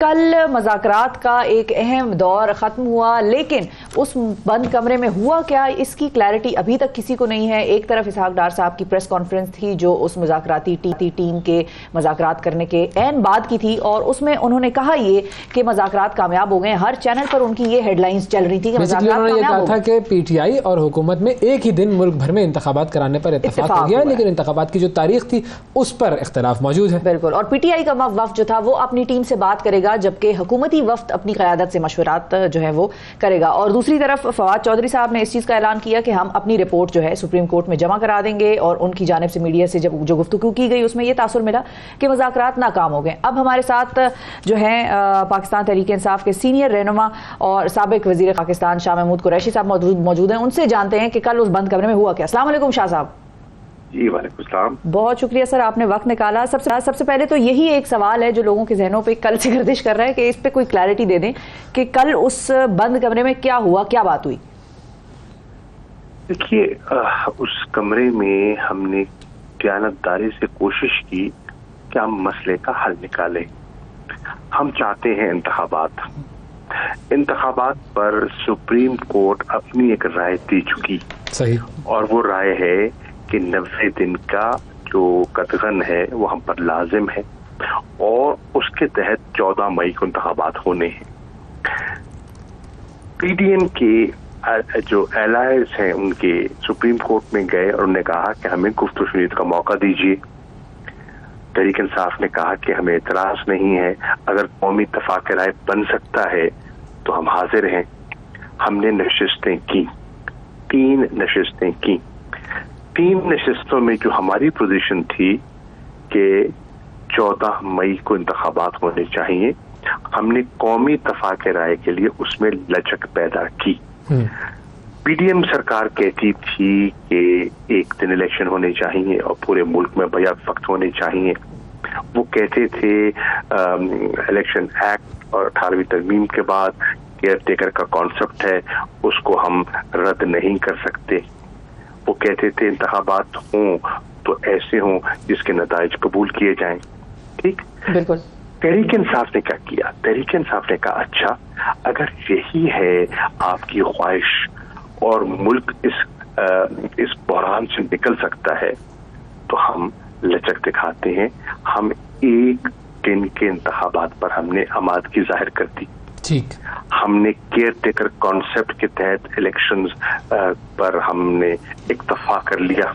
کل مذاکرات کا ایک اہم دور ختم ہوا، لیکن اس بند کمرے میں ہوا کیا اس کی کلیئرٹی ابھی تک کسی کو نہیں ہے۔ ایک طرف اسحاق ڈار صاحب کی پریس کانفرنس تھی جو اس مذاکراتی ٹیم کے مذاکرات کرنے کے عین بعد کی تھی، اور اس میں انہوں نے کہا یہ کہ مذاکرات کامیاب ہو گئے۔ ہر چینل پر ان کی یہ ہیڈ لائنز چل رہی تھی کہ مذاکرات کامیاب ہو گئے۔ یہ کہا تھا کہ پی ٹی آئی اور حکومت میں ایک ہی دن ملک بھر میں انتخابات کرانے پر اتفاق ہو گیا، لیکن انتخابات کی جو تاریخ تھی اس پر اختلاف موجود ہے۔ بالکل، اور پی ٹی آئی کا وفد جو تھا وہ اپنی ٹیم سے بات کرے گا، جبکہ حکومتی وفد اپنی قیادت سے مشورات جو ہے وہ کرے گا۔ اور دوسری طرف فواد چودھری صاحب نے اس چیز کا اعلان کیا کہ ہم اپنی رپورٹ جو ہے سپریم کورٹ میں جمع کرا دیں گے، اور ان کی جانب سے میڈیا سے جو گفتگو کی گئی اس میں یہ تاثر ملا کہ مذاکرات ناکام ہو گئے۔ اب ہمارے ساتھ جو ہیں پاکستان تحریک انصاف کے سینئر رہنما اور سابق وزیر پاکستان شاہ محمود قریشی صاحب موجود ہیں، ان سے جانتے ہیں کہ کل اس بند کمرے میں ہوا کیا۔ السلام علیکم شاہ صاحب۔ جی وعلیکم السلام۔ بہت شکریہ سر، آپ نے وقت نکالا۔ سب سے پہلے تو یہی ایک سوال ہے جو لوگوں کے ذہنوں پہ کل سے گردش کر رہا ہے کہ اس پہ کوئی کلیئرٹی دے دیں کہ کل اس بند کمرے میں کیا ہوا، کیا بات ہوئی؟ دیکھیے، اس کمرے میں ہم نے دیانتداری سے کوشش کی کہ ہم مسئلے کا حل نکالیں۔ ہم چاہتے ہیں انتخابات پر سپریم کورٹ اپنی ایک رائے دے چکی، صحیح، اور وہ رائے ہے کہ 90 دن کا جو قطغن ہے وہ ہم پر لازم ہے، اور اس کے تحت 14 مئی کو انتخابات ہونے ہیں۔ پی ڈی ایم کے جو الائز ہیں ان کے سپریم کورٹ میں گئے اور انہوں نے کہا کہ ہمیں گفت و شنید کا موقع دیجیے۔ تحریک انصاف نے کہا کہ ہمیں اعتراض نہیں ہے، اگر قومی اتفاق رائے بن سکتا ہے تو ہم حاضر ہیں۔ ہم نے نشستیں کی، 3 نشستیں کی۔ 3 نشستوں میں جو ہماری پوزیشن تھی کہ 14 مئی کو انتخابات ہونے چاہیے، ہم نے قومی اتفاق رائے کے لیے اس میں لچک پیدا کی۔ پی ڈی ایم سرکار کہتی تھی کہ ایک دن الیکشن ہونے چاہیے اور پورے ملک میں بیک وقت ہونے چاہیے۔ وہ کہتے تھے الیکشن ایکٹ اور 18ویں ترمیم کے بعد کیئر ٹیکر کا کانسیپٹ ہے، اس کو ہم رد نہیں کر سکتے۔ وہ کہتے تھے انتخابات ہوں تو ایسے ہوں جس کے نتائج قبول کیے جائیں۔ ٹھیک، بالکل۔ تحریک انصاف نے کیا کیا؟ تحریک انصاف نے کہا اچھا، اگر یہی ہے آپ کی خواہش اور ملک اس بحران سے نکل سکتا ہے تو ہم لچک دکھاتے ہیں۔ ہم ایک دن کے انتخابات پر ہم نے آمادگی ظاہر کر دی۔ ٹھیک، ہم نے کیئر ٹیکر کانسیپٹ کے تحت الیکشنز پر ہم نے اکتفا کر لیا،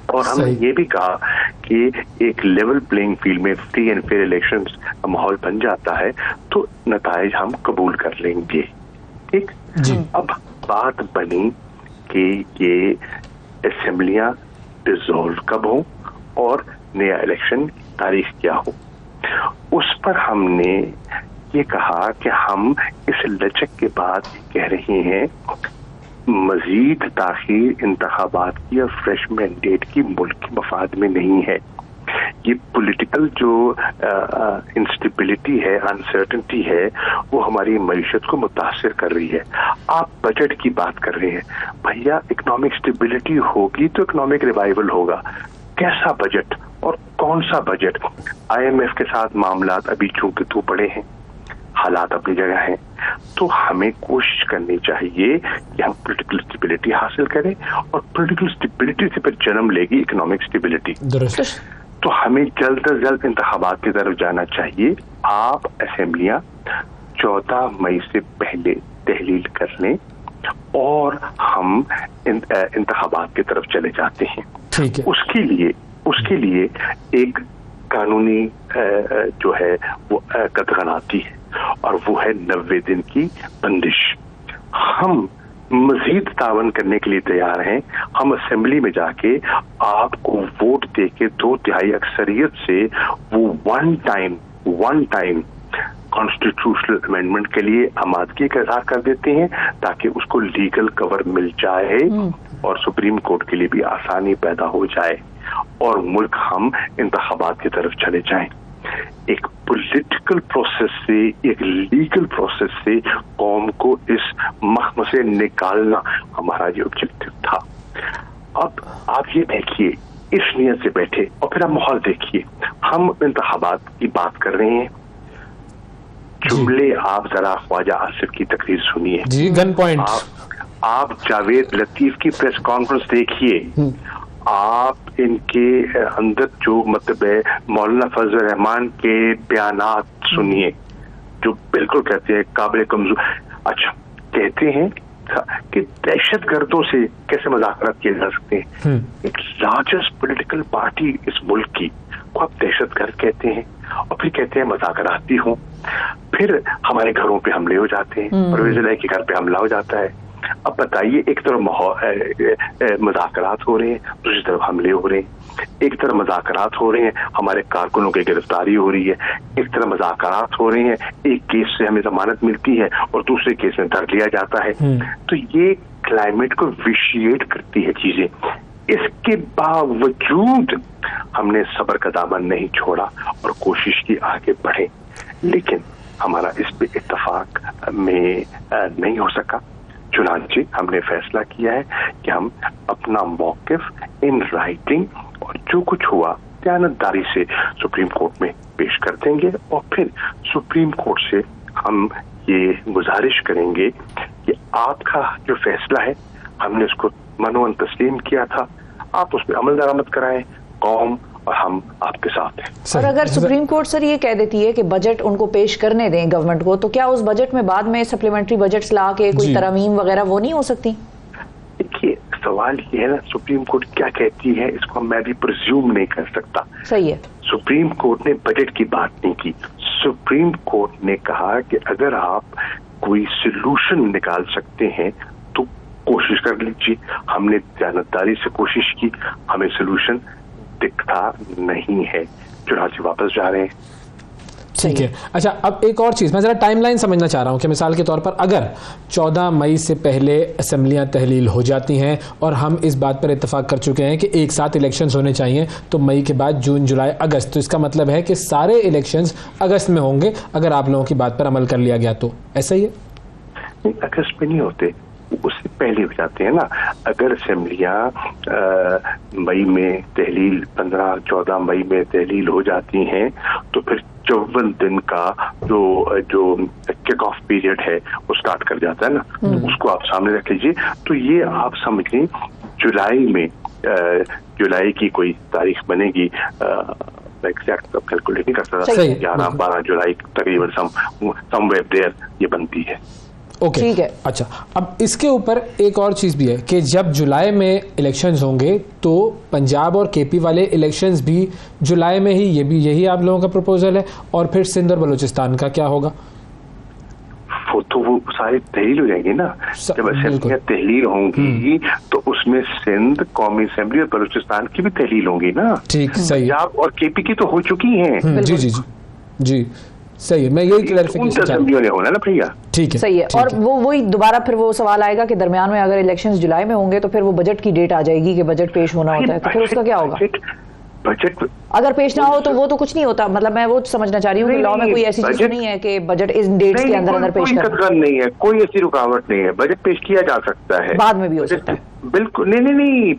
اور ہم نے یہ بھی کہا کہ ایک لیول پلینگ فیلڈ میں فری اینڈ فیئر الیکشنز کا ماحول بن جاتا ہے تو نتائج ہم قبول کر لیں گے۔ ٹھیک، اب بات بنی کہ یہ اسمبلیاں ڈیزولو کب ہوں اور نیا الیکشن تاریخ کیا ہو۔ اس پر ہم نے یہ کہا کہ ہم اس لچک کے بعد کہہ رہے ہیں مزید تاخیر انتخابات کی اور فریش مینڈیٹ کی ملک کے مفاد میں نہیں ہے۔ یہ پولیٹیکل جو انسٹیبلٹی ہے، انسرٹنٹی ہے، وہ ہماری معیشت کو متاثر کر رہی ہے۔ آپ بجٹ کی بات کر رہے ہیں، بھیا اکنامک اسٹیبلٹی ہوگی تو اکنامک ریوائول ہوگا۔ کیسا بجٹ اور کون سا بجٹ؟ آئی ایم ایف کے ساتھ معاملات ابھی چونکہ تو بڑے ہیں، حالات اپنی جگہ ہیں، تو ہمیں کوشش کرنی چاہیے کہ ہم پولیٹیکل اسٹیبلٹی حاصل کریں، اور پولیٹیکل اسٹیبلٹی سے پھر جنم لے گی اکنامک اسٹیبلٹی۔ درست، تو ہمیں جلد از جلد انتخابات کی طرف جانا چاہیے۔ آپ اسمبلیاں 14 مئی سے پہلے تحلیل کر لیں اور ہم انتخابات کی طرف چلے جاتے ہیں۔ اس کے لیے ایک قانونی جو ہے وہ قطغن آتی ہے، اور وہ ہے 90 دن کی بندش۔ ہم مزید تعاون کرنے کے لیے تیار ہیں۔ ہم اسمبلی میں جا کے آپ کو ووٹ دے کے 2/3 اکثریت سے وہ ون ٹائم کانسٹیٹیوشنل امینڈمنٹ کے لیے آمادگی کا اظہار کر دیتے ہیں، تاکہ اس کو لیگل کور مل جائے اور سپریم کورٹ کے لیے بھی آسانی پیدا ہو جائے، اور ملک ہم انتخابات کی طرف چلے جائیں۔ ایک پولیٹیکل پروسیس سے، ایک لیگل پروسیس سے قوم کو اس مخم سے نکالنا ہمارا یہ آبجیکٹو تھا۔ اب آپ یہ دیکھیے، اس نیت سے بیٹھے اور پھر آپ ماحول دیکھیے، ہم انتخابات کی بات کر رہے ہیں، جملے آپ ذرا خواجہ آصف کی تقریر سنیے جی، گن پوائنٹ. آپ جاوید لطیف کی پریس کانفرنس دیکھیے, آپ ان کے اندر جو مطلب ہے مولانا فضل الرحمان کے بیانات سنیے جو بالکل کہتے ہیں قابل کمزور. اچھا, کہتے ہیں کہ دہشت گردوں سے کیسے مذاکرات کیے جا سکتے ہیں. ایک لارجسٹ پولیٹیکل پارٹی اس ملک کی کو آپ دہشت گرد کہتے ہیں, اور پھر کہتے ہیں مذاکرات بھی ہوں. پھر ہمارے گھروں پہ حملے ہو جاتے ہیں, پرویز الہی کے گھر پہ حملہ ہو جاتا ہے. اب بتائیے, ایک طرف مذاکرات ہو رہے ہیں, دوسری طرف حملے ہو رہے ہیں. ایک طرف مذاکرات ہو رہے ہیں, ہمارے کارکنوں کی گرفتاری ہو رہی ہے. ایک طرف مذاکرات ہو رہے ہیں, ایک کیس سے ہمیں ضمانت ملتی ہے اور دوسرے کیس میں دھر لیا جاتا ہے. تو یہ کلائمیٹ کو ویشیٹ کرتی ہے چیزیں. اس کے باوجود ہم نے صبر کا دامن نہیں چھوڑا اور کوشش کی آگے بڑھے, لیکن ہمارا اس پہ اتفاق میں نہیں ہو سکا. چنانچہ ہم نے فیصلہ کیا ہے کہ ہم اپنا موقف ان رائٹنگ اور جو کچھ ہوا دیانتداری سے سپریم کورٹ میں پیش کر دیں گے, اور پھر سپریم کورٹ سے ہم یہ گزارش کریں گے کہ آپ کا جو فیصلہ ہے ہم نے اس کو منوان تسلیم کیا تھا, آپ اس پہ عمل درآمد کرائیں. قوم اور ہم آپ کے ساتھ ہیں. اور اگر سپریم کورٹ سر یہ کہہ دیتی ہے کہ بجٹ ان کو پیش کرنے دیں گورنمنٹ کو, تو کیا اس بجٹ میں بعد میں سپلیمنٹری بجٹس لا کے کوئی ترامیم وغیرہ وہ نہیں ہو سکتی؟ دیکھیے, سوال یہ ہے نا, سپریم کورٹ کیا کہتی ہے اس کو میں بھی پرزیوم نہیں کر سکتا. صحیح ہے. سپریم کورٹ نے بجٹ کی بات نہیں کی. سپریم کورٹ نے کہا کہ اگر آپ کوئی سلوشن نکال سکتے ہیں تو کوشش کر لیجیے. ہم نے دیانتداری سے کوشش کی, ہمیں سلوشن دکھتا نہیں ہے, چنانچہ واپس جا رہے ہیں. ٹھیک ہے. اچھا, اب ایک اور چیز میں ذرا ٹائم لائن سمجھنا چاہ رہا ہوں کہ مثال کے طور پر اگر 14 مئی سے پہلے اسمبلیاں تحلیل ہو جاتی ہیں اور ہم اس بات پر اتفاق کر چکے ہیں کہ ایک ساتھ الیکشنز ہونے چاہیے, تو مئی کے بعد جون, جولائی, اگست, تو اس کا مطلب ہے کہ سارے الیکشنز اگست میں ہوں گے اگر آپ لوگوں کی بات پر عمل کر لیا گیا تو. ایسا ہی ہے؟ نہیں, اگست میں نہیں ہوتے, اس سے پہلے ہو جاتے ہیں نا. اگر اسمبلیاں مئی میں تحلیل 15-14 مئی میں تحلیل ہو جاتی ہیں تو پھر 54 دن کا جو کک آف پیریڈ ہے وہ سٹارٹ کر جاتا ہے نا, اس کو آپ سامنے رکھ لیجیے. تو یہ آپ سمجھیں جولائی میں, جولائی کی کوئی تاریخ بنے گی, ایگزیکٹ کیلکولیٹ نہیں کر سکتا, 11-12 جولائی تقریباً سم ویئر دیئر یہ بنتی ہے. اوکے, ٹھیک ہے. اچھا, اب اس کے اوپر ایک اور چیز بھی ہے کہ جب جولائی میں الیکشنز ہوں گے تو پنجاب اور کے پی والے الیکشنز بھی جولائی میں ہی, یہ بھی یہی آپ لوگوں کا پروپوزل ہے, اور پھر سندھ اور بلوچستان کا کیا ہوگا؟ وہ ساری تحلیل ہو جائیں گی نا. جب اسمبلیاں تحلیل ہوں گی تو اس میں سندھ قومی اسمبلی اور بلوچستان کی بھی تحلیل ہوں گی نا. ٹھیک, صحیح. پنجاب اور کے پی کی تو ہو چکی ہیں. جی جی جی جی, صحیح ہے. میں یہی کلیریفیکیشن ہونا نا بھیا. ٹھیک ہے, صحیح ہے. اور وہی دوبارہ پھر وہ سوال آئے گا کہ درمیان میں اگر الیکشنز جولائی میں ہوں گے تو پھر وہ بجٹ کی ڈیٹ آ جائے گی کہ بجٹ پیش ہونا ہوتا ہے, تو پھر اس کا کیا ہوگا؟ بجٹ اگر پیش نہ ہو تو وہ تو کچھ نہیں ہوتا. مطلب میں وہ سمجھنا چاہ رہی ہوں کہ لاء میں کوئی ایسی چیز نہیں ہے کہ بجٹ اس ڈیٹس کے اندر اندر پیش کرنا. کوئی نہیں ہے, کوئی ایسی رکاوٹ نہیں ہے. بجٹ پیش کیا جا سکتا ہے, بعد میں بھی ہو سکتا ہے. بالکل نہیں,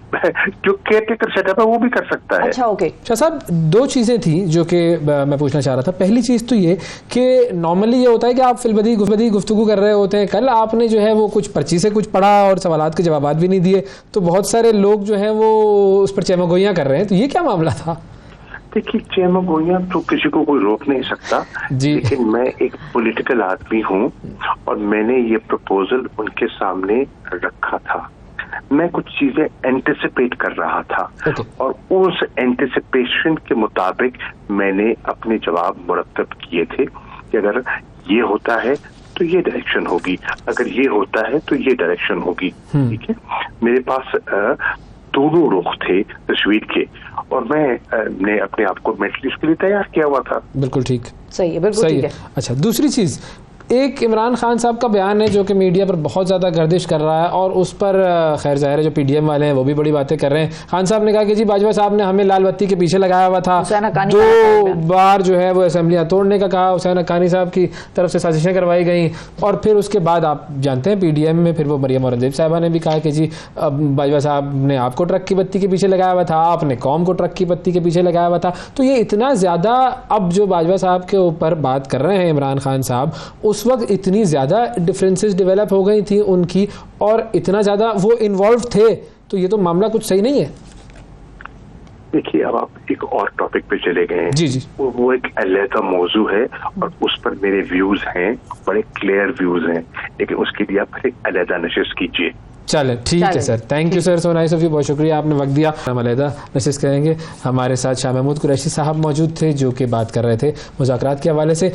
جو کیئر ٹیکر سیٹ اپ ہے وہ بھی کر سکتا ہے. اچھا, اوکے. شاہ صاحب, 2 چیزیں تھیں جو کہ میں پوچھنا چاہ رہا تھا. پہلی چیز تو یہ کہ نارملی یہ ہوتا ہے کہ آپ فی البدی گفتگو کر رہے ہوتے ہیں, کل آپ نے جو ہے وہ کچھ پرچی سے کچھ پڑھا اور سوالات کے جوابات بھی نہیں دیے, تو بہت سارے لوگ جو ہیں وہ اس پر چیمگوئیاں کر رہے ہیں, تو یہ کیا معاملہ تھا؟ دیکھیے, چیمگوئیاں تو کسی کو کوئی روک نہیں سکتا, لیکن میں ایک پولیٹیکل آدمی ہوں اور میں نے یہ پروپوزل ان کے سامنے رکھا تھا. میں کچھ چیزیں اینٹیسپیٹ کر رہا تھا اور اس اینٹیسپیشن کے مطابق میں نے اپنے جواب مرتب کیے تھے کہ اگر یہ ہوتا ہے تو یہ ڈائریکشن ہوگی, اگر یہ ہوتا ہے تو یہ ڈائریکشن ہوگی. ٹھیک ہے, میرے پاس دونوں رخ تھے تصویر کے, اور میں نے اپنے آپ کو مینٹلی اس کے لیے تیار کیا ہوا تھا. بالکل ٹھیک, صحیح ہے, بالکل ٹھیک ہے. اچھا, دوسری چیز ایک عمران خان صاحب کا بیان ہے جو کہ میڈیا پر بہت زیادہ گردش کر رہا ہے اور اس پر خیر ظاہر ہے جو پی ڈی ایم والے ہیں وہ بھی بڑی باتیں کر رہے ہیں. خان صاحب نے کہا کہ جی باجوہ صاحب نے ہمیں لال بتی کے پیچھے لگایا ہوا تھا, 2 بار جو ہے وہ اسمبلیاں توڑنے کا کہا, حسین حقانی صاحب کی طرف سے سازشیں کروائی گئیں, اور پھر اس کے بعد آپ جانتے ہیں پی ڈی ایم میں پھر وہ مریم اورنگزیب صاحبہ نے بھی کہا کہ جی باجوہ صاحب نے آپ کو ٹرک کی بتی کے پیچھے لگایا ہوا تھا, آپ نے قوم کو ٹرک کی بتی کے پیچھے لگایا ہوا تھا. تو یہ اتنا زیادہ اب جو باجوہ صاحب کے اوپر بات کر رہے ہیں عمران خان صاحب, اس وقت اتنی زیادہ ڈفرینسز ڈیولپ ہو گئی تھی ان کی اور اتنا زیادہ وہ انوالو تھے, تو یہ تو معاملہ کچھ صحیح نہیں ہے. دیکھیے اب آپ ایک اور ٹاپک پہ چلے گئے ہیں. جی جی, وہ ایک علیحدہ موضوع ہے اور اس پر میرے ویوز ہیں, بڑے کلیئر ویوز ہیں, لیکن اس کے لیے آپ ایک علیحدہ نشست کیجیے. چلے ٹھیک ہے sir, thank you sir, so nice of you, بہت شکریہ آپ نے وقت دیا. ہم علیحدہ نشست کریں گے. ہمارے ساتھ شاہ محمود قریشی صاحب موجود تھے جو کہ بات کر رہے تھے مذاکرات کے حوالے سے.